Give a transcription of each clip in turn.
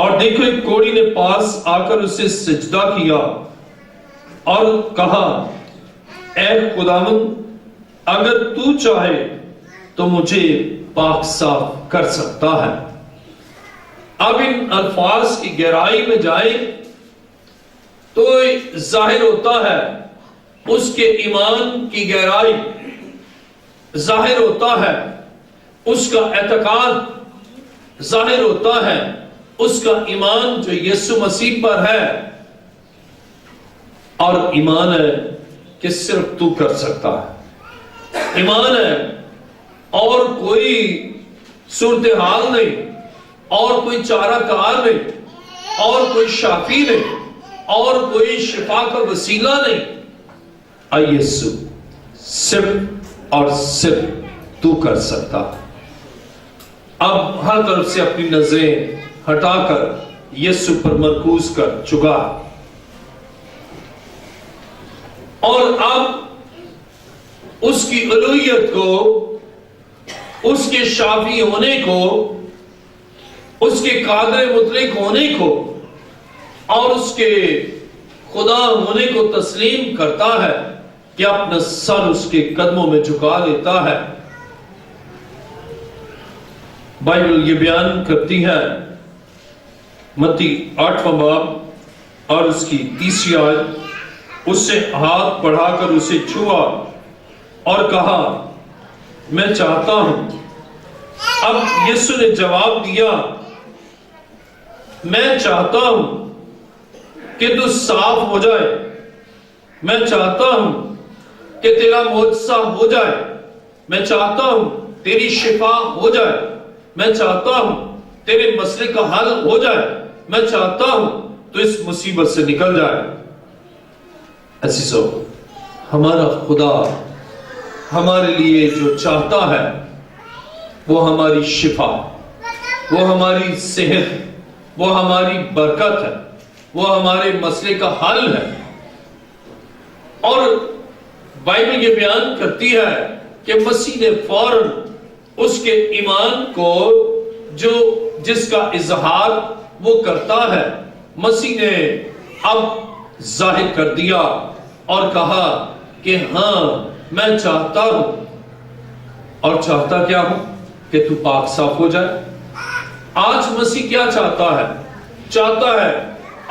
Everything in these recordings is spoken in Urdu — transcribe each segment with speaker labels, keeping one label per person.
Speaker 1: اور دیکھو ایک کوڑی نے پاس آ کر اسے سجدہ کیا اور کہا اے خداوند اگر تو چاہے تو مجھے پاک صاف کر سکتا ہے۔ اب ان الفاظ کی گہرائی میں جائیں تو ظاہر ہوتا ہے اس کے ایمان کی گہرائی، ظاہر ہوتا ہے اس کا اعتقاد، ظاہر ہوتا ہے اس کا ایمان جو یسوع مسیح پر ہے، اور ایمان ہے کہ صرف تو کر سکتا ہے، ایمان ہے اور کوئی صورتحال نہیں، اور کوئی چارہ کار نہیں، اور کوئی شافی نہیں، اور کوئی شفا کا وسیلہ نہیں، اے یسوع صرف اور صرف تو کر سکتا۔ اب ہر طرف سے اپنی نظریں ہٹا کر یسوع پر مرکوز کر چکا، اور اب اس کی الوہیت کو، اس کے شافی ہونے کو، اس کے قادر مطلق ہونے کو اور اس کے خدا ہونے کو تسلیم کرتا ہے کہ اپنا سر اس کے قدموں میں جھکا لیتا ہے۔ بائبل یہ بیان کرتی ہے، متی 8واں باب اور اس کی 30 آیت، اس سے ہاتھ بڑھا کر اسے چھوا اور کہا میں چاہتا ہوں۔ اب یسوع نے جواب دیا میں چاہتا ہوں کہ تو صاف ہو جائے، میں چاہتا ہوں کہ تیرا معجزہ ہو جائے، میں چاہتا ہوں تیری شفا ہو جائے، میں چاہتا ہوں تیرے مسئلے کا حل ہو جائے، میں چاہتا ہوں تو اس مصیبت سے نکل جائے۔ عزیزو، ہمارا خدا ہمارے لیے جو چاہتا ہے وہ ہماری شفا، وہ ہماری صحت، وہ ہماری برکت ہے، وہ ہمارے مسئلے کا حل ہے۔ اور بائبل یہ بیان کرتی ہے کہ مسیح نے فوراً اس کے ایمان کو جس کا اظہار وہ کرتا ہے، مسیح نے اب ظاہر کر دیا اور کہا کہ ہاں میں چاہتا ہوں، اور چاہتا کیا ہوں کہ تو پاک صاف ہو جائے۔ آج مسیح کیا چاہتا ہے؟ چاہتا ہے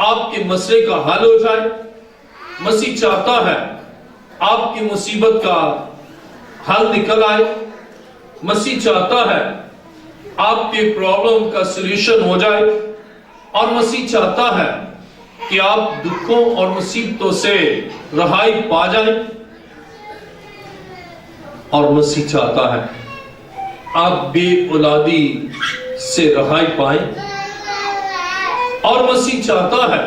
Speaker 1: آپ کے مسئلے کا حل ہو جائے، مسیح چاہتا ہے آپ کی مصیبت کا حل نکل آئے، مسیح چاہتا ہے آپ کے پرابلم کا سولوشن ہو جائے، اور مسیح چاہتا ہے کہ آپ دکھوں اور مصیبتوں سے رہائی پا جائیں، اور مسیح چاہتا ہے آپ بے اولادی سے رہائی پائیں، اور مسیح چاہتا ہے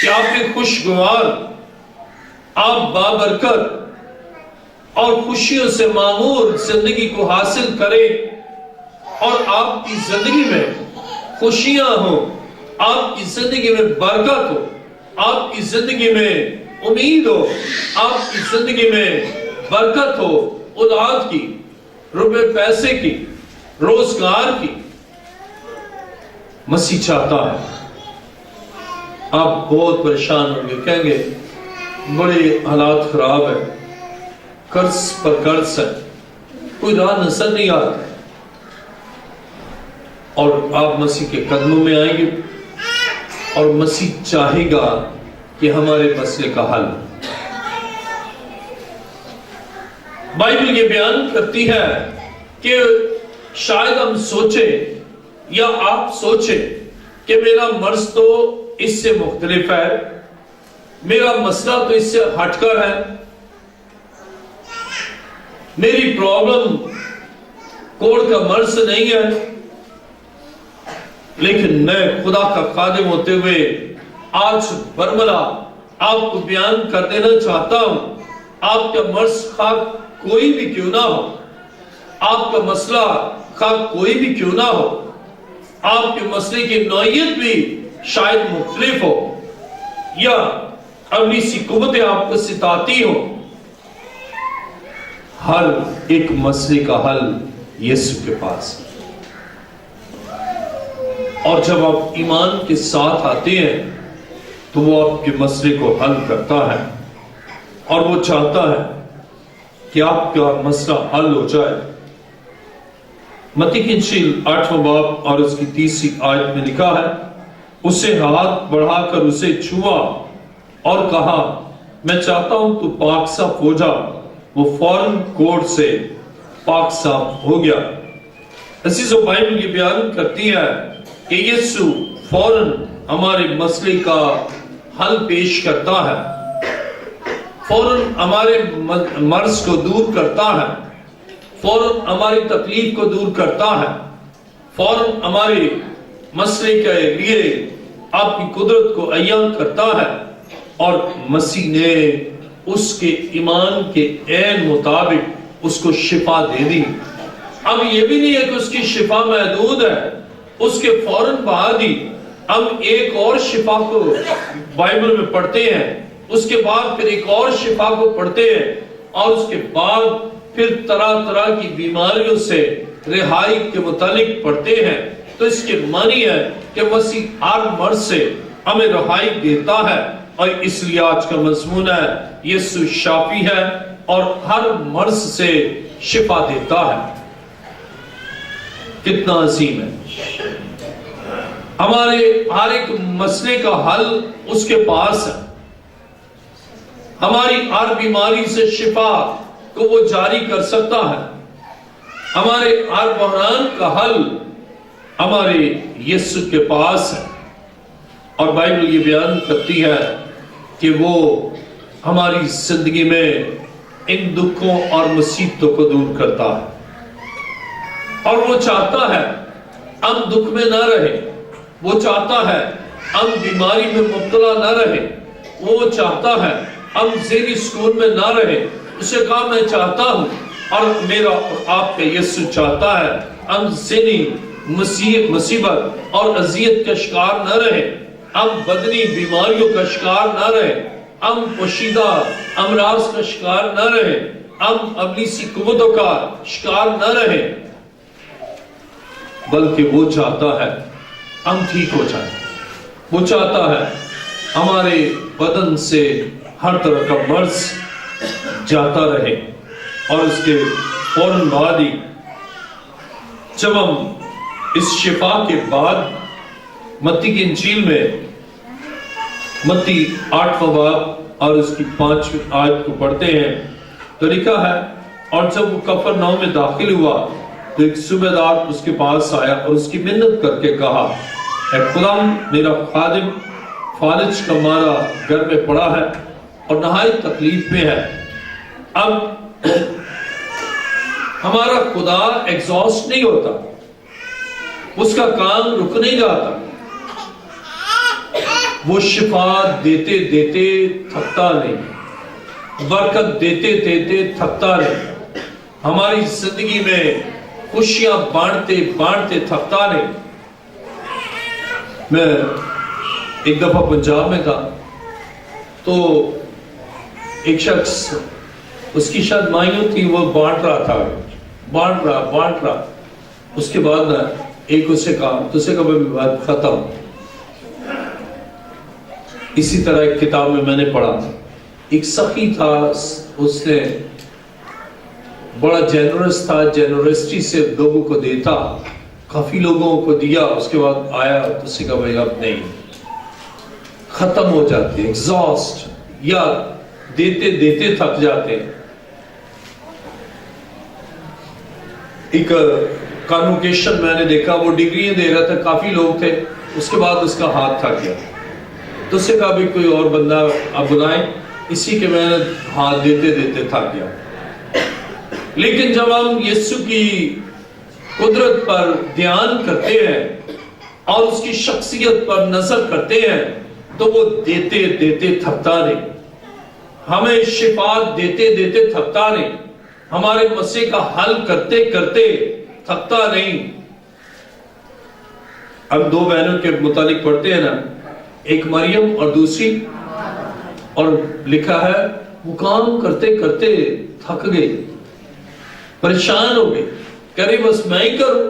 Speaker 1: کہ آپ کے خوشگوار، آپ بابرکت اور خوشیوں سے معمور زندگی کو حاصل کریں، اور آپ کی زندگی میں خوشیاں ہوں، آپ کی زندگی میں برکت ہو، آپ کی زندگی میں امید ہو، آپ کی زندگی میں برکت ہو، اولاد کی، روپے پیسے کی، روزگار کی۔ مسیح چاہتا ہے۔ آپ بہت پریشان ہوں گے، کہیں گے بڑے حالات خراب ہیں، قرض پر قرض ہے، کوئی راہ نظر نہیں آتا، اور آپ مسیح کے قدموں میں آئیں گے اور مسیح چاہے گا کہ ہمارے مسئلے کا حل۔ بائبل یہ بیان کرتی ہے کہ شاید ہم سوچیں یا آپ سوچیں کہ میرا مرض تو اس سے مختلف ہے، میرا مسئلہ تو اس سے ہٹ کر ہے، میری پرابلم کوڑ کا مرض نہیں ہے۔ لیکن میں خدا کا خادم ہوتے ہوئے آج برملا آپ کو بیان کر دینا چاہتا ہوں، آپ کا مرض خواہ کوئی بھی کیوں نہ ہو، آپ کا مسئلہ خواہ کوئی بھی کیوں نہ ہو، آپ کے مسئلے کی نوعیت بھی شاید مختلف ہو، یا اگلی سی قوتیں آپ کو ستاتی ہو، ہر ایک مسئلے کا حل یسوع کے پاس ہے۔ اور جب آپ ایمان کے ساتھ آتے ہیں تو وہ آپ کے مسئلے کو حل کرتا ہے، اور وہ چاہتا ہے کہ آپ کا مسئلہ حل ہو جائے۔ متی کی انجیل 8واں باب اور اس کی 30 آیت میں لکھا ہے، اسے ہاتھ بڑھا کر اسے چھوا اور کہا، میں چاہتا ہوں تو پاک صاف ہو جا۔ وہ فوراً کوڑ سے پاک صاف ہو گیا۔ عزیزو، بائبل یہ بیان کرتی ہے کہ یسوع فوراً ہمارے مسئلے کا حل پیش کرتا ہے، فوراً ہمارے مرض کو دور کرتا ہے، فوراً ہماری تکلیف کو دور کرتا ہے، فوراً ہمارے مسئلے کے لیے آپ کی قدرت کو عیاں کرتا ہے، اور مسیح نے اس کے ایمان کے عین مطابق اس کو شفا دے دی۔ اب یہ بھی نہیں ہے کہ اس کی شفا محدود ہے، اس کے فوراً بعد ہی ہم ایک اور شفا کو بائبل میں پڑھتے ہیں، اس کے بعد پھر ایک اور شفا کو پڑھتے ہیں، اور اس کے بعد پھر طرح طرح کی بیماریوں سے رہائی کے متعلق پڑھتے ہیں۔ تو اس کے معنی ہے کہ مسیح ہر مرض سے ہمیں رہائی دیتا ہے، اور اس لیے آج کا مضمون ہے یسوع شافی ہے اور ہر مرض سے شفا دیتا ہے۔ کتنا عظیم ہے! ہمارے ہر ایک مسئلے کا حل اس کے پاس ہے، ہماری ہر بیماری سے شفا کو وہ جاری کر سکتا ہے، ہمارے ہر بحران کا حل ہمارے یسوع کے پاس ہے۔ اور بائبل یہ بیان کرتی ہے کہ وہ ہماری زندگی میں ان دکھوں اور مصیبتوں کو دور کرتا ہے، اور وہ چاہتا ہے ہم دکھ میں نہ رہے، وہ چاہتا ہے ہم بیماری میں مبتلا نہ رہے، وہ چاہتا ہے ہم ذہنی سکون میں نہ رہے۔ اسے کہا، میں چاہتا ہوں، اور میرا اور آپ کا یسوع چاہتا ہے ہم ذہنی مصیبت اور اذیت کا شکار نہ رہے، ہم بدنی بیماریوں کا شکار نہ رہے، ہم پوشیدہ امراض کا شکار نہ رہے، ہم ابلیسی قوتوں کا شکار نہ رہے، بلکہ وہ چاہتا ہے ہم ٹھیک ہو جائیں۔ وہ چاہتا ہے ہمارے بدن سے ہر طرح کا مرض جاتا رہے، اور اس کے فوراً بعد ہی جب ہم اس شفا کے بعد متی کی انجیل میں متی 8واں باب اور اس کی 5ویں آیت کو پڑھتے ہیں تو لکھا ہے، اور جب وہ کفرنہوم میں داخل ہوا تو ایک صوبیدار اس کے پاس آیا اور اس کی منت کر کے کہا، اے خدا، میرا خادم فالج کا مارا گھر میں پڑا ہے اور نہایت تکلیف میں ہے۔ اب ہمارا خدا ایگزاسٹ نہیں ہوتا، اس کا کام رک نہیں جاتا، وہ شفا دیتے دیتے تھکتا نہیں، برکت دیتے دیتے تھکتا نہیں، ہماری زندگی میں خوشیاں بانٹتے بانٹتے تھکتا نہیں۔ میں ایک دفعہ پنجاب میں تھا، تو ایک شخص، اس کی شاید مائیوں تھی، وہ بانٹ رہا تھا، بانٹ رہا، اس کے بعد ایک اسے کہا، تو اسے کہا بات ختم۔ اسی طرح ایک کتاب میں نے پڑھا، ایک سخی تھا، اس نے بڑا جنرس تھا، جنرسٹی سے لوگوں کو دیتا، کافی لوگوں کو دیا، اس کے بعد آیا تو اسے کہا بھائی اب نہیں، ختم ہو جاتے، ایگزاسٹ، یا دیتے دیتے تھک جاتے۔ ایک کانوکیشن میں نے دیکھا، وہ ڈگریاں دے رہا تھا، کافی لوگ تھے، اس کے بعد اس کا ہاتھ تھک گیا، تو اس سے کہا بھی کوئی اور بندہ آپ بلائیں، اسی کے میں نے ہاتھ دیتے دیتے تھک گیا۔ لیکن جب ہم یسوع کی قدرت پر دھیان کرتے ہیں اور اس کی شخصیت پر نظر کرتے ہیں تو وہ دیتے دیتے تھکتا نہیں، ہمیں شفا دیتے دیتے تھکتا نہیں، ہمارے مسئلے کا حل کرتے کرتے تھکتا نہیں۔ ہم دو بہنوں کے متعلق پڑھتے ہیں نا، ایک مریم اور دوسری، اور لکھا ہے وہ کام کرتے کرتے تھک گئی، پریشان ہو گئی، کہہ رہی بس میں ہی کروں۔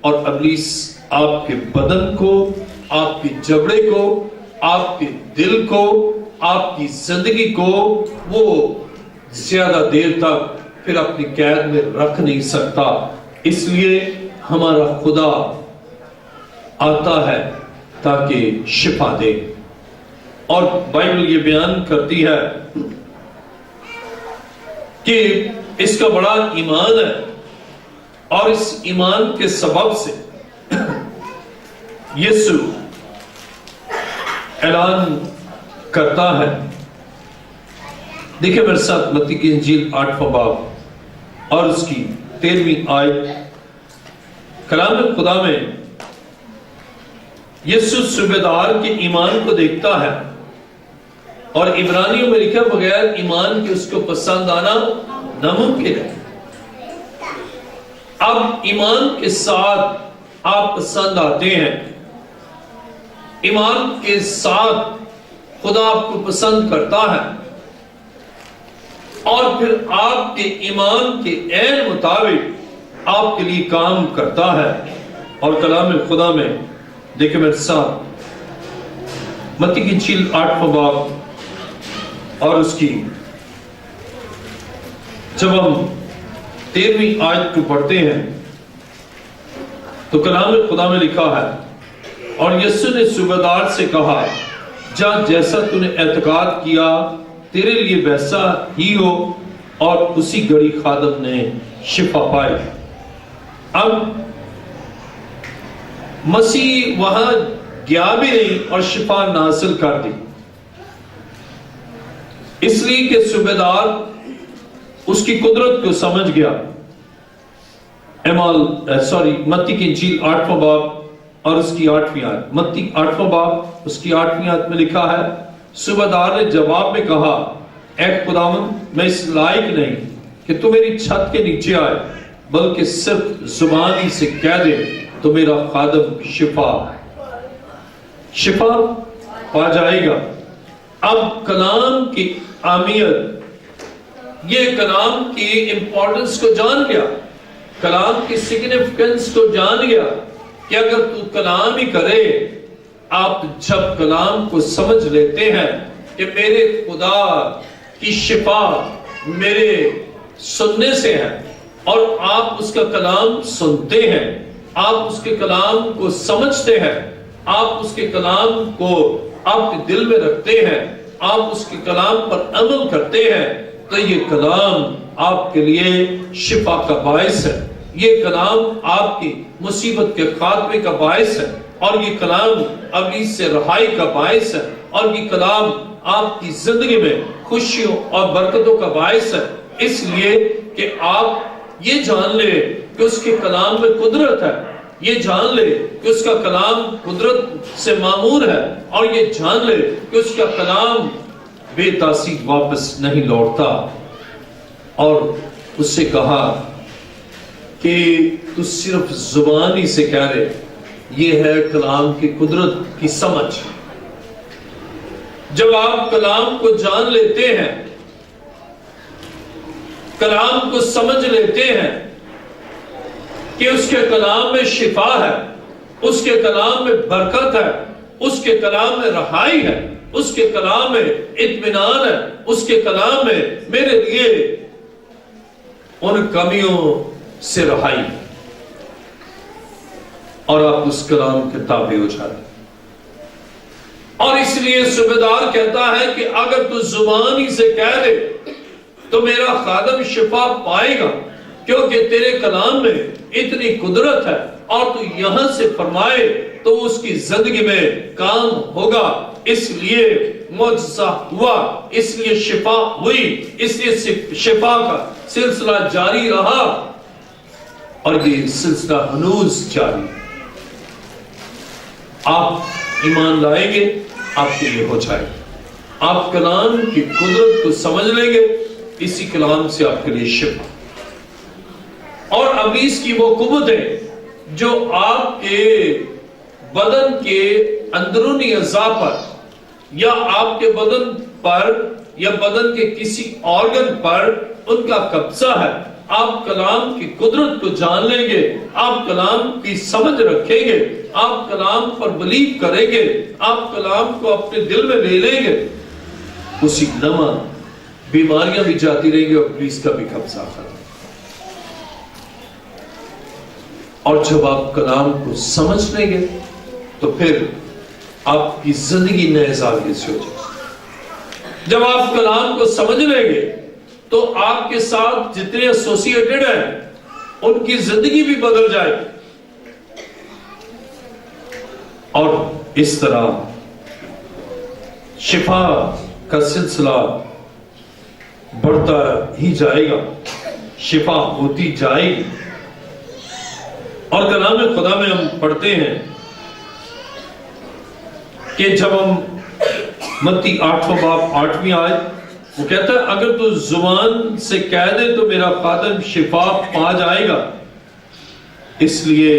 Speaker 1: اور ابلیس آپ کے بدن کو، آپ کے جبڑے کو، آپ کے دل کو، آپ کی زندگی کو وہ زیادہ دیر تک پھر اپنی قید میں رکھ نہیں سکتا۔ اس لیے ہمارا خدا آتا ہے تاکہ شفا دے۔ اور بائبل یہ بیان کرتی ہے کہ اس کا بڑا ایمان ہے، اور اس ایمان کے سبب سے یسوع اعلان کرتا ہے۔ دیکھیں میرے ساتھ متی کی انجیل 8واں باب اور اس کی 13ویں آیت۔ کلام خدا میں یسوع صوبیدار کے ایمان کو دیکھتا ہے، اور عبرانیوں میں لکھا بغیر ایمان کے اس کو پسند آنا ناممکن ہے۔ اب ایمان کے ساتھ آپ پسند آتے ہیں، ایمان کے ساتھ خدا آپ کو پسند کرتا ہے، اور پھر آپ کے ایمان کے عین مطابق آپ کے لیے کام کرتا ہے۔ اور کلام خدا میں دیکھیں میرے ساتھ متی کی انجیل 8واں باب اور اس کی جب ہم 13ویں آیت کو پڑھتے ہیں تو کلام خدا میں لکھا ہے، اور یسوع نے صوبیدار سے کہا، جا جیسا تو نے اعتقاد کیا تیرے لیے ویسا ہی ہو، اور اسی گھڑی خادم نے شفا پائی۔ اب مسیح وہاں گیا بھی نہیں اور شفا نہ حاصل کر دی، اس لیے کہ صوبیدار اس کی قدرت کو سمجھ گیا۔ متی کی انجیل 8واں باب اور اس کی 8ویں آیت، متی 8واں باب اس کی 8ویں آیت میں لکھا ہے، صوبیدار نے جواب میں کہا، اے خداوند میں اس لائق نہیں کہ تو میری چھت کے نیچے آئے، بلکہ صرف زبان ہی سے کہہ دے تو میرا خادم شفا پا جائے گا۔ اب کلام کی اہمیت، یہ کلام کی امپورٹنس کو جان گیا، کلام کی سگنیفیکنس کو جان گیا کہ اگر تو کلام ہی کرے۔ آپ جب کلام کو سمجھ لیتے ہیں کہ میرے خدا کی شفا میرے سننے سے ہے، اور آپ اس کا کلام سنتے ہیں، آپ اس کے کلام کو سمجھتے ہیں، آپ اس کے کلام کو آپ کے دل میں رکھتے ہیں، آپ اس کے کلام پر عمل کرتے ہیں، تو یہ کلام آپ کے لیے شفا کا باعث ہے، یہ کلام آپ کی مصیبت کے خاتمے کا باعث ہے، اور یہ کلام ابلیس سے رہائی کا باعث ہے، اور یہ کلام آپ کی زندگی میں خوشیوں اور برکتوں کا باعث ہے۔ اس لیے کہ آپ یہ جان لیں کہ اس کے کلام میں قدرت ہے، یہ جان لے کہ اس کا کلام قدرت سے معمور ہے، اور یہ جان لے کہ اس کا کلام بے تاثیر واپس نہیں لوٹتا۔ اور اس سے کہا کہ تو صرف زبان ہی سے کہہ رہے، یہ ہے کلام کی قدرت کی سمجھ۔ جب آپ کلام کو جان لیتے ہیں، کلام کو سمجھ لیتے ہیں کہ اس کے کلام میں شفا ہے، اس کے کلام میں برکت ہے، اس کے کلام میں رہائی ہے، اس کے کلام میں اطمینان ہے، اس کے کلام میں میرے لیے ان کمیوں سے رہائی، اور آپ اس کلام کے تابع ہو جاتے۔ اور اس لیے صوبیدار کہتا ہے کہ اگر تو زبان ہی سے کہہ دے تو میرا خادم شفا پائے گا، کیونکہ تیرے کلام میں اتنی قدرت ہے، اور تو یہاں سے فرمائے تو اس کی زندگی میں کام ہوگا۔ اس لیے معجزہ ہوا، اس لیے شفا ہوئی، اس لیے شفا کا سلسلہ جاری رہا، اور یہ سلسلہ ہنوز جاری۔ آپ ایمان لائیں گے، آپ کے لیے ہو جائے، آپ کلام کی قدرت کو سمجھ لیں گے، اسی کلام سے آپ کے لیے شفا۔ اور ابلیس کی وہ قوتیں جو آپ کے بدن کے اندرونی اعضاء پر، یا آپ کے بدن پر، یا بدن کے کسی آرگن پر ان کا قبضہ ہے، آپ کلام کی قدرت کو جان لیں گے، آپ کلام کی سمجھ رکھیں گے، آپ کلام پر بلیو کریں گے، آپ کلام کو اپنے دل میں لے لیں گے، اسی لمحہ بیماریاں بھی جاتی رہیں گی اور ابلیس کا بھی قبضہ ختم۔ اور جب آپ کلام کو سمجھ لیں گے تو پھر آپ کی زندگی نئے زاویے سے ہو جائے گی۔ جب آپ کلام کو سمجھ لیں گے تو آپ کے ساتھ جتنے ایسوسیٹڈ ہیں ان کی زندگی بھی بدل جائے گی، اور اس طرح شفا کا سلسلہ بڑھتا ہی جائے گا، شفا ہوتی جائے گی۔ اور کلام خدا میں ہم پڑھتے ہیں کہ جب ہم متی 8واں باب 8ویں آیت، وہ کہتا ہے اگر تو زبان سے کہہ دے تو میرا خادم شفا پا جائے گا، اس لیے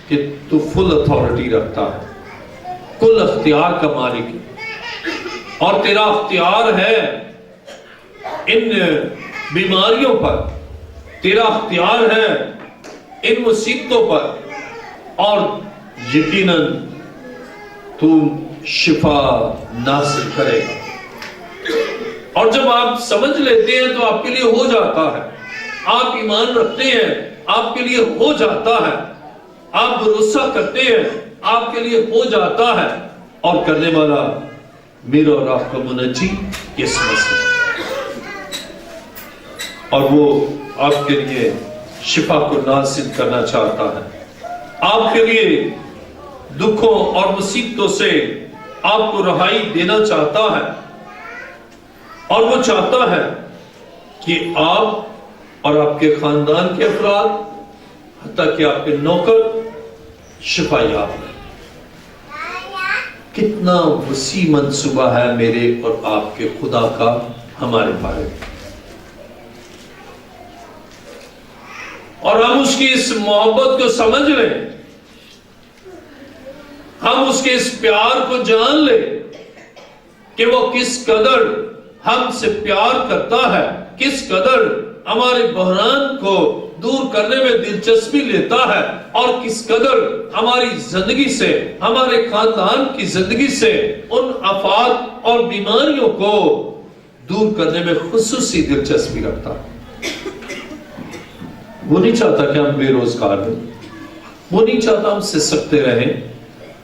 Speaker 1: کہ تو فل اتھارٹی رکھتا ہے، کل اختیار کا مالک ہے، اور تیرا اختیار ہے ان بیماریوں پر، تیرا اختیار ہے ان مصیبتوں پر، اور یقیناً تو شفا ناصل کرے گا۔ اور جب آپ سمجھ لیتے ہیں تو آپ کے لیے ہو جاتا ہے، آپ ایمان رکھتے ہیں آپ کے لیے ہو جاتا ہے، آپ بھروسہ کرتے ہیں آپ کے لیے ہو جاتا ہے، اور کرنے والا میرا اور آپ کا منجی یسوع مسیح، اور وہ آپ کے لیے شفا کو ناصل کرنا چاہتا ہے، آپ کے لیے دکھوں اور مصیبتوں سے آپ کو رہائی دینا چاہتا ہے، اور وہ چاہتا ہے کہ آپ اور آپ کے خاندان کے افراد، حتیٰ کہ آپ کے نوکر شفا یاب ہیں۔ کتنا وسیع منصوبہ ہے میرے اور آپ کے خدا کا ہمارے بارے میں، اور ہم اس کی اس محبت کو سمجھ لیں، ہم اس کے اس پیار کو جان لیں کہ وہ کس قدر ہم سے پیار کرتا ہے، کس قدر ہمارے بحران کو دور کرنے میں دلچسپی لیتا ہے، اور کس قدر ہماری زندگی سے، ہمارے خاندان کی زندگی سے ان آفات اور بیماریوں کو دور کرنے میں خصوصی دلچسپی رکھتا ہے۔ وہ نہیں چاہتا کہ ہم بے روزگار رہیں، وہ نہیں چاہتا ہم سسکتے رہیں،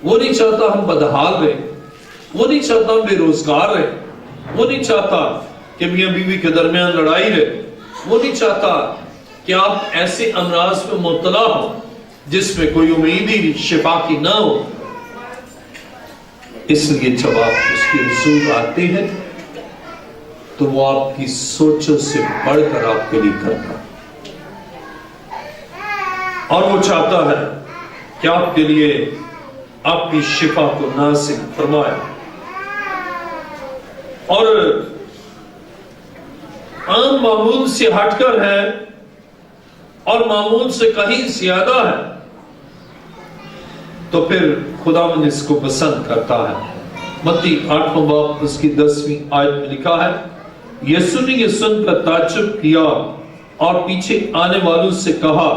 Speaker 1: وہ نہیں چاہتا ہم بدحال رہیں، وہ نہیں چاہتا ہم بے روزگار رہیں، وہ نہیں چاہتا کہ میاں بیوی کے درمیان لڑائی رہے، وہ نہیں چاہتا کہ آپ ایسے امراض میں مبتلا ہو جس میں کوئی امید ہی شفا کی نہ ہو۔ اس لیے جب آپ اس کے حضور آتے ہیں تو وہ آپ کی سوچوں سے بڑھ کر آپ کے لیے کرتا ہے، اور وہ چاہتا ہے کہ آپ کے لیے اپنی شفا کو ناصل فرمائے، اور عام معمول سے ہٹ کر ہے اور معمول سے کہیں زیادہ ہے، تو پھر خداوند اس کو پسند کرتا ہے۔ متی 8واں باب اس کی 10ویں آیت میں لکھا ہے، یسوع نے یہ سن کر تعجب کیا اور پیچھے آنے والوں سے کہا،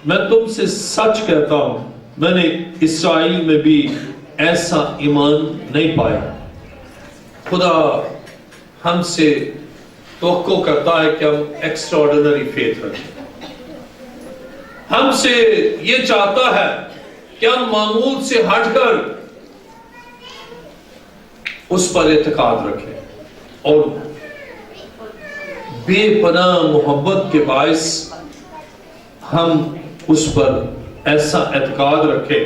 Speaker 1: میں تم سے سچ کہتا ہوں میں نے اسرائیل میں بھی ایسا ایمان نہیں پایا۔ خدا ہم سے توقع کرتا ہے کہ ہم ایکسٹرا آرڈینری فیتھ رکھیں، ہم سے یہ چاہتا ہے کہ ہم معمول سے ہٹ کر اس پر اعتقاد رکھیں، اور بے پناہ محبت کے باعث ہم اس پر ایسا اعتقاد رکھیں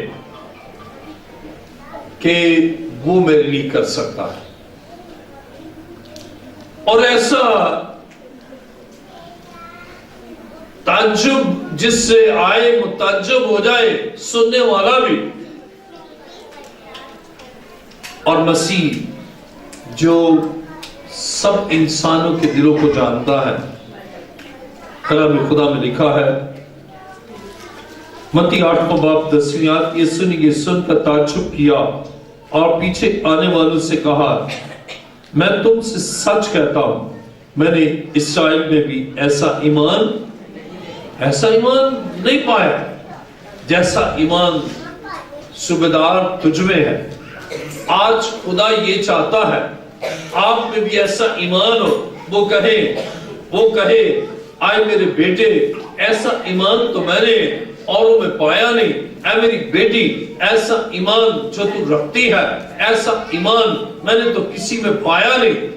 Speaker 1: کہ وہ میرے لیے کر سکتا ہے، اور ایسا تعجب جس سے آئے متعجب ہو جائے سننے والا بھی، اور مسیح جو سب انسانوں کے دلوں کو جانتا ہے۔ کلام خدا میں لکھا ہے، متی 8واں باب 10ویں آیت، یسوع نے یہ سن کر تعجب کیا اور پیچھے آنے والوں سے کہا، میں تم سے سچ کہتا ہوں میں نے اسرائیل میں بھی ایسا ایمان ایسا ایمان نہیں پایا جیسا ایمان صوبیدار تجھ میں ہے. آج خدا یہ چاہتا ہے آپ میں بھی ایسا ایمان ہو. وہ کہے آئے میرے بیٹے ایسا ایمان تو میں نے اوروں میں پایا نہیں. اے میری بیٹی ایسا ایمان جو تو رکھتی ہے ایسا ایمان میں نے تو کسی میں پایا نہیں.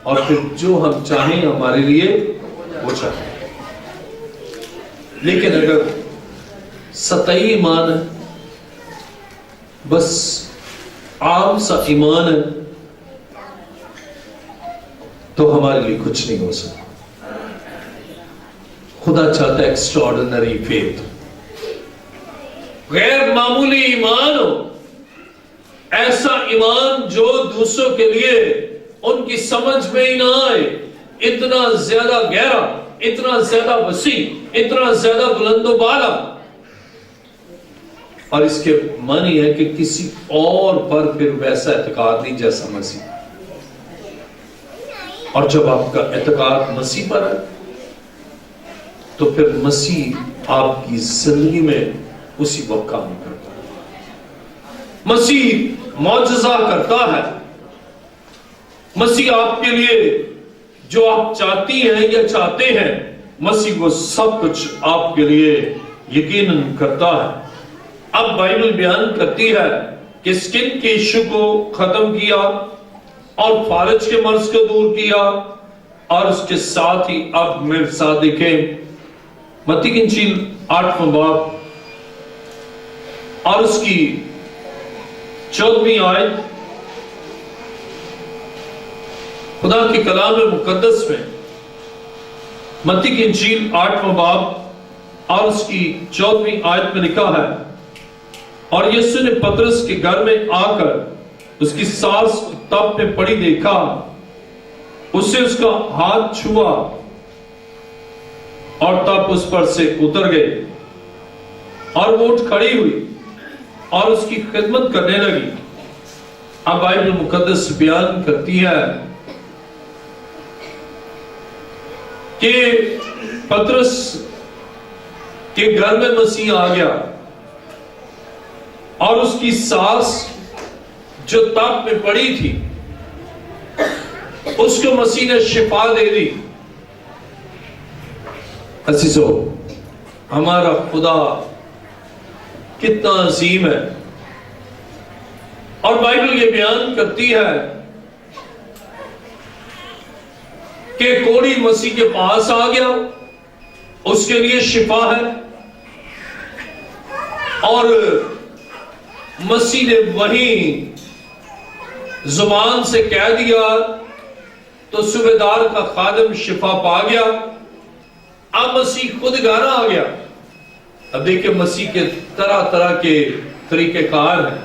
Speaker 1: اور پھر جو ہم چاہیں ہمارے لیے وہ چاہیں. لیکن اگر سطحی ایمان ہے, بس عام سا ایمان ہے, تو ہمارے لیے کچھ نہیں ہو سکتا. خدا چاہتا ہے ایکسٹراڈنری فیتھ, غیر معمولی ایمان ہو. ایسا ایمان جو دوسروں کے لیے ان کی سمجھ میں ہی نہ آئے. اتنا زیادہ گہرا, اتنا زیادہ وسیع, اتنا زیادہ بلند و بالا. اور اس کے معنی ہے کہ کسی اور پر پھر ویسا اعتقاد نہیں جیسا مسیح. اور جب آپ کا اعتقاد مسیح پر ہے تو پھر مسیح آپ کی زندگی میں اسی وقت کام کرتا ہے. مسیح معجزہ کرتا ہے. مسیح آپ کے لیے جو آپ چاہتی ہیں یا چاہتے ہیں, مسیح وہ سب کچھ آپ کے لیے یقیناً کرتا ہے. اب بائبل بیان کرتی ہے کہ سکن کے ایشو کو ختم کیا اور فالج کے مرض کو دور کیا, اور اس کے ساتھ ہی اب میرے ساتھ دیکھیں متی کی انجیل 8واں باب اور اس کی 14ویں آیت. خدا کے کلام مقدس میں متی کی انجیل 8واں باب اور اس کی 14ویں آیت میں لکھا ہے, اور یسوع نے پترس کے گھر میں آ کر اس کی ساس تپ میں پڑی دیکھا, اسے اس کا ہاتھ چھوا اور تپ اس پر سے اتر گئے, اور وہ اٹھ کھڑی ہوئی اور اس کی خدمت کرنے لگی. اب بائبل مقدس بیان کرتی ہے کہ پترس کے گھر میں مسیح آ گیا, اور اس کی ساس جو تپ میں پڑی تھی اس کو مسیح نے شفا دے دی. عزیزو, ہمارا خدا کتنا عظیم ہے. اور بائبل یہ بیان کرتی ہے کہ کوڑی مسیح کے پاس آ گیا, اس کے لیے شفا ہے, اور مسیح نے وہیں زبان سے کہہ دیا تو صوبیدار کا خادم شفا پا گیا. اب مسیح خود گھر آ گیا. اب دیکھیں مسیح کے طرح طرح کے طریقہ کار ہیں.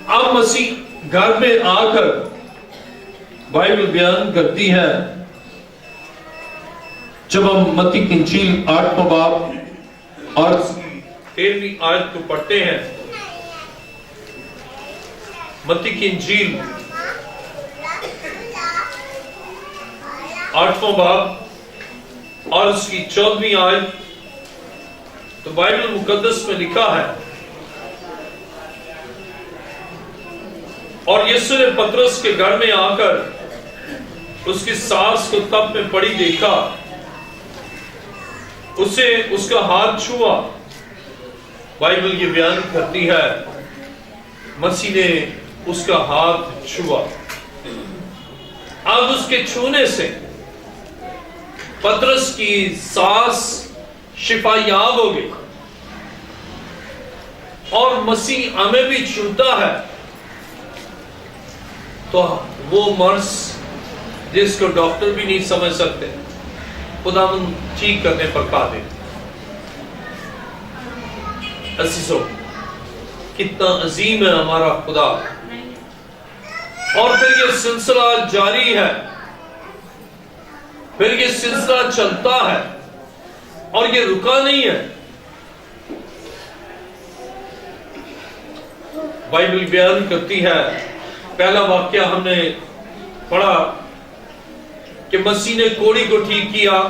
Speaker 1: اب مسیح گھر میں آ کر بائبل بیان کرتی ہے, جب ہم متی کی انجیل 8واں باب اور 13ویں آیت کو پڑھتے ہیں, متی کی انجیل 8واں باب اور اس کی 14ویں آیت, تو بائبل مقدس میں لکھا ہے, اور یسوع نے پترس کے گھر میں آ کر اس کی ساس کو تپ میں پڑی دیکھا, اسے اس کا ہاتھ چھوا. بائبل یہ بیان کرتی ہے مسیح نے اس کا ہاتھ چھوا. اب اس کے چھونے سے پترس کی ساس شفا یاب ہو گئی, اور مسیح ہمیں بھی چھوتا ہے تو وہ مرض جس کو ڈاکٹر بھی نہیں سمجھ سکتے, خدا من ٹھیک کرنے پر قادر. عزیزو, کتنا عظیم ہے ہمارا خدا. اور پھر یہ سلسلہ جاری ہے, پھر یہ سلسلہ چلتا ہے, اور یہ رکا نہیں ہے. بائبل بیان کرتی ہے, پہلا واقعہ ہم نے پڑھا کہ مسیح نے کوڑی کو ٹھیک کیا,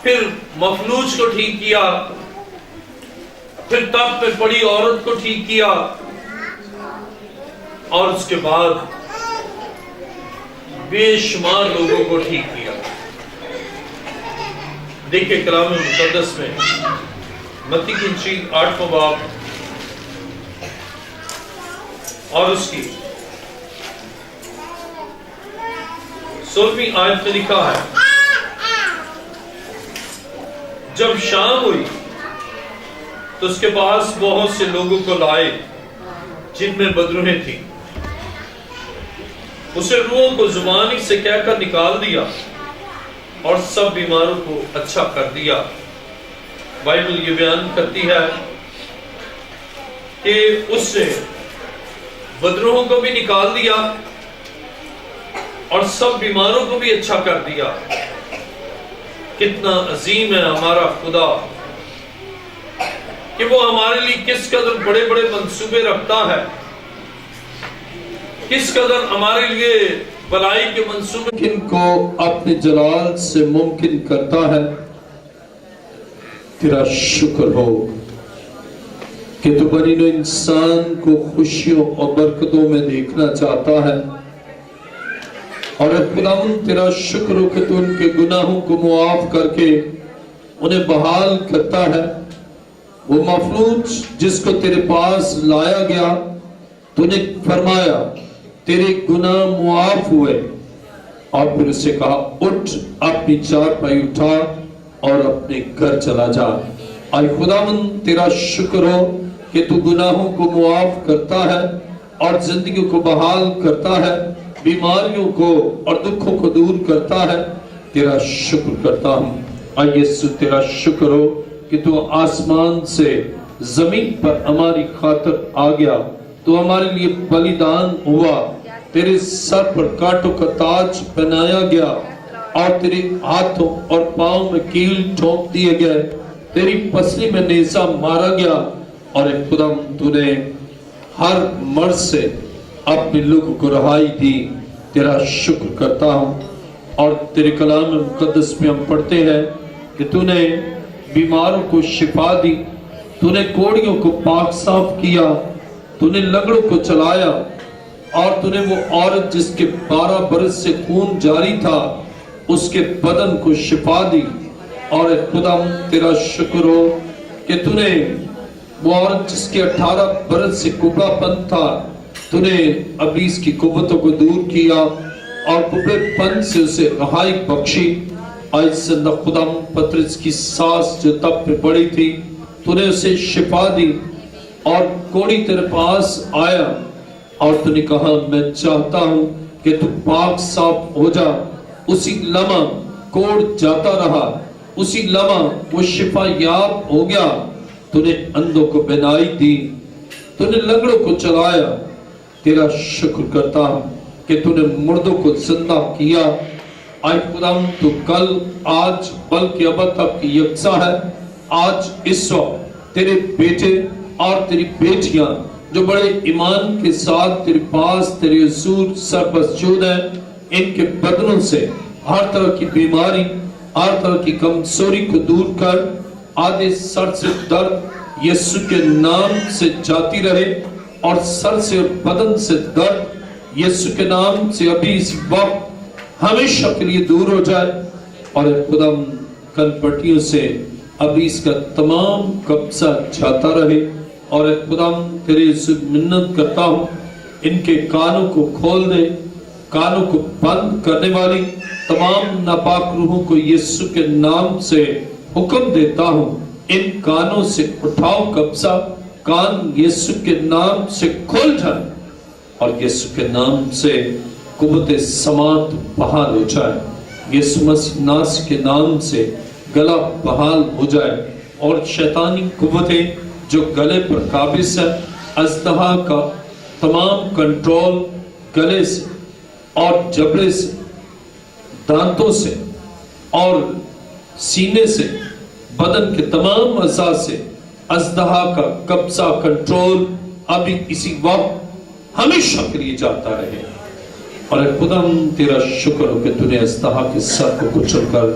Speaker 1: پھر مفلوج کو ٹھیک کیا، پھر تب پہ پڑی عورت کو ٹھیک کیا، اور اس کے بعد بے شمار لوگوں کو ٹھیک کیا۔ دیکھیں کلام مقدس میں متی کی انجیل 8واں باب اور اس کی 16ویں آیت میں لکھا ہے، جب شام ہوئی تو اس کے پاس بہت سے لوگوں کو لائے جن میں بدروہیں تھیں۔ اسے روحوں کو زبانی سے کہہ کر نکال دیا اور سب بیماروں کو اچھا کر دیا۔ بائبل یہ بیان کرتی ہے کہ اس نے بدروہوں کو بھی نکال دیا اور سب بیماروں کو بھی اچھا کر دیا۔ کتنا عظیم ہے ہمارا خدا کہ وہ ہمارے لیے کس قدر بڑے بڑے منصوبے رکھتا ہے، کس قدر ہمارے لیے بلائی کے منصوبے
Speaker 2: ممکن کو اپنے جلال سے ممکن کرتا ہے۔ تیرا شکر ہو کہ تو بنی نوع انسان کو خوشیوں اور برکتوں میں دیکھنا چاہتا ہے، اور اے خداوند تیرا شکر ہو کہ تو ان کے گناہوں کو معاف کر کے انہیں بحال کرتا ہے۔ وہ مفلوج جس کو تیرے پاس لایا گیا، تو نے فرمایا تیرے گناہ معاف ہوئے، اور پھر اسے کہا اٹھ اپنی چارپائی اٹھا اور اپنے گھر چلا جا۔ اے خداوند تیرا شکر ہو کہ تو گناہوں کو معاف کرتا ہے اور زندگی کو بحال کرتا ہے، بیماریوں کو اور دکھوں کو دور کرتا ہے۔ تیرا شکر کرتا ہوں۔ اے یسوع تیرا شکر ہو کہ تو آسمان سے زمین پر ہماری خاطر آ گیا، تو ہمارے لیے بلیدان ہوا، تیرے سر پر کانٹوں کا تاج پہنایا گیا، اور تیرے ہاتھوں اور پاؤں میں کیل ٹھونک دیے گئے، تیری پسلی میں نیزہ مارا گیا، اور اے خدا تو نے ہر مرض سے اپنے لوگوں کو رہائی دی۔ تیرا شکر کرتا ہوں۔ اور تیرے کلام مقدس میں ہم پڑھتے ہیں کہ تو نے بیماروں کو شفا دی، تو نے کوڑیوں کو پاک صاف کیا، تو نے لنگڑوں کو چلایا، اور تو نے وہ عورت جس کے 12 برس سے خون جاری تھا اس کے بدن کو شفا دی۔ اور اے خدا تیرا شکر ہو کہ تو نے وہ عورت جس کے 18 برس سے کبڑا پن تھا، تو نے ابلیس کی قوتوں کو دور کیا اور کبڑے پن سے اسے رہائی بخشی۔ آج زندہ خدا پترس کی سانس جو تب پہ پڑی تھی، تو نے اسے شفا دی، اور کوڑی تیرے پاس آیا اور تو نے کہا میں چاہتا ہوں کہ تو پاک صاف ہو جا۔ اسی لمحہ کوڑ جاتا رہا، اسی لمحہ وہ شفا یاب ہو گیا۔ تو نے اندھوں کو بینائی دی، تو نے لنگڑوں کو چلایا۔ تیرا شکر کرتا ہوں کہ تو نے مردوں کو زندہ کیا۔ آج خدا تو کل آج بلکہ ابد تک کی یکساں ہے۔ آج اس وقت تیرے بیٹے اور تیری بیٹیاں جو بڑے ایمان کے ساتھ تیرے پاس تیرے حضور سربسجود ہیں، ان کے بدنوں سے ہر طرح کی بیماری، ہر طرح کی کمزوری کو دور کر، آدھے سر سے درد یسوع کے نام سے جاتی رہے، اور سر سے اور بدن سے درد یسوع کے نام سے ابھی اس وقت ہمیشہ کے لیے دور ہو جائے۔ اور خدا کن پٹیوں سے ابھی اس کا تمام قبضہ جاتا رہے۔ اور خدا تیرے سے منت کرتا ہوں ان کے کانوں کو کھول دے، کانوں کو بند کرنے والی تمام ناپاک روحوں کو یسوع کے نام سے حکم دیتا ہوں، ان کانوں سے اٹھاؤ قبضہ، کان یسوع کے نام سے کھل جائے، اور یسوع کے نام سے قوت سماعت بحال ہو جائے، یسوع مسیح ناصر کے نام سے گلا بحال ہو جائے، اور شیطانی قوتیں جو گلے پر قابض ہے، اژدہا کا تمام کنٹرول گلے سے اور جبڑے سے، دانتوں سے اور سینے سے، بدن کے تمام اعضاء سے اژدہا کا قبضہ کنٹرول ابھی اسی وقت ہمیشہ کے لیے جاتا رہے۔ اور اے خدا تیرا شکر ہو کہ تو نے اژدہا کے سر کو کچل کر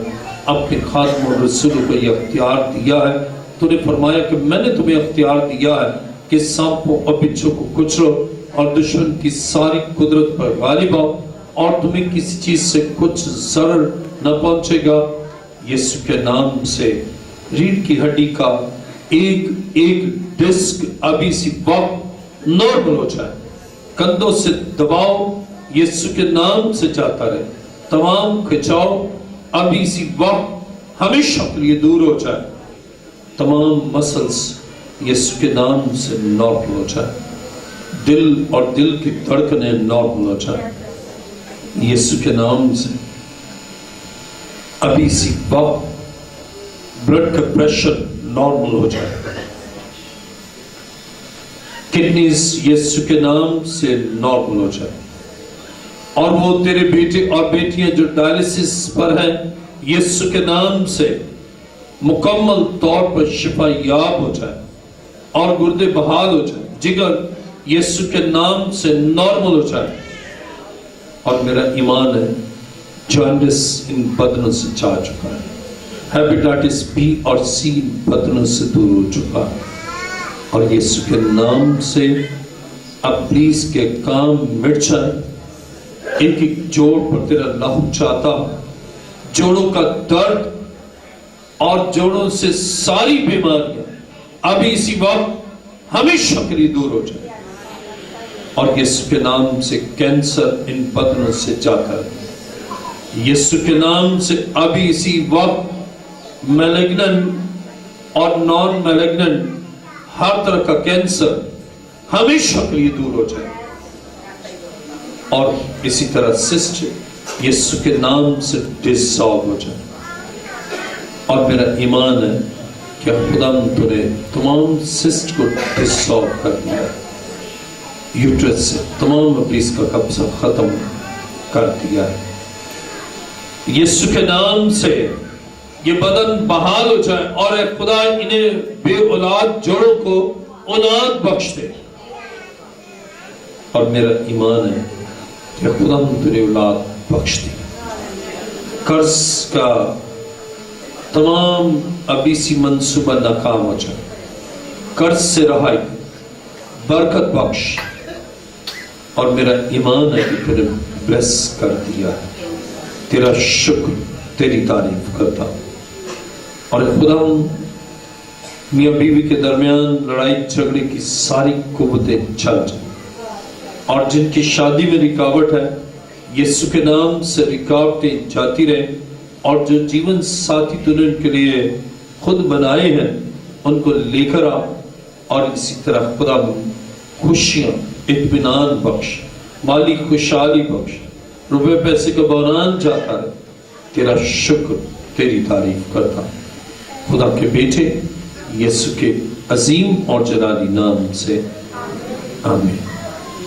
Speaker 2: اپنے خادم اور رسولوں کو یہ اختیار دیا ہے. تو نے فرمایا کہ میں نے تمہیں اختیار دیا ہے کہ سانپوں اور بچھوں کو کچلو اور دشمن کی ساری قدرت پر غالب آؤ اور تمہیں کسی چیز سے کچھ ضرر نہ پہنچے گا. یسوع کے نام سے ریڑھ کی ہڈی کا ایک ایک ڈسک ابھی سی وقت نارمل ہو جائے. کندھوں سے دباؤ یسوع کے نام سے جاتا رہے. تمام کھچاؤ ابھی سی وقت ہمیشہ کے لیے دور ہو جائے. تمام مسلز یسوع کے نام سے نارمل ہو جائے. دل اور دل کی دھڑکنیں نارمل ہو جائے یسوع کے نام سے. ابھی سی وقت بلڈ کا پریشر نارمل ہو جائے. کڈنیز یسوع کے نام سے نارمل ہو جائے. اور وہ تیرے بیٹے اور بیٹیاں جو ڈائلسس پر ہیں یسوع کے نام سے مکمل طور پر شفا یاب ہو جائے اور گردے بحال ہو جائے. جگر یسوع کے نام سے نارمل ہو جائے. اور میرا ایمان ہے جانڈس ان بدنوں سے جا چکا ہے. ہیپیٹائٹس بی اور سی بدنوں سے دور ہو چکا ہے. اور یسوع کے نام سے اب پلیز کے کام مٹ جائے. ایک ایک جوڑ پر تیرا لہو چاہتا, جوڑوں کا درد اور جوڑوں سے ساری بیماریاں ابھی اسی وقت ہمیشہ کے لیے دور ہو جائے. اور یسوع کے نام سے کینسر ان بدنوں سے جا کر یسوع کے نام سے ابھی اسی وقت میلیگننٹ اور نان میلیگننٹ ہر طرح کا کینسر ہمیشہ کے لیے دور ہو جائے. اور اسی طرح سسٹ یسوع کے نام سے ڈسالو ہو جائے. اور میرا ایمان ہے کہ خدا تو نے تمام سسٹ کو ڈسالو کر دیا. یوٹرس سے تمام ابلیس کا قبضہ ختم کر دیا ہے. یسوع کے نام سے یہ بدن بحال ہو جائے اور اے خدا انہیں بے اولاد جوڑوں کو اولاد بخش دے. اور میرا ایمان ہے کہ خدا تجھے اولاد بخش دی. قرض کا تمام ابیسی منصوبہ ناکام ہو جائے. قرض سے رہائی, برکت بخش. اور میرا ایمان ہے کہ تجھے بلیس کر دیا ہے. تیرا شکر, تیری تعریف کرتا. اور خدا میاں بیوی کے درمیان لڑائی جھگڑے کی ساری قوتیں چل جائیں. اور جن کی شادی میں رکاوٹ ہے یسوع کے نام سے رکاوٹیں جاتی رہیں. اور جو جیون ساتھی تو نے ان کے لیے خود بنائے ہیں ان کو لے کر آ. اور اسی طرح خدا خوشیاں, اطمینان بخش, مالی خوشحالی بخش. روپے پیسے کا بحران جاتا ہے. تیرا شکر, تیری تعریف کرتا. خدا کے بیٹے یسوع کے عظیم اور جلالی نام سے آمین.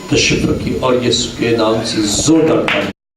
Speaker 2: تشریف رکھیے اور یسوع کے نام سے زوردار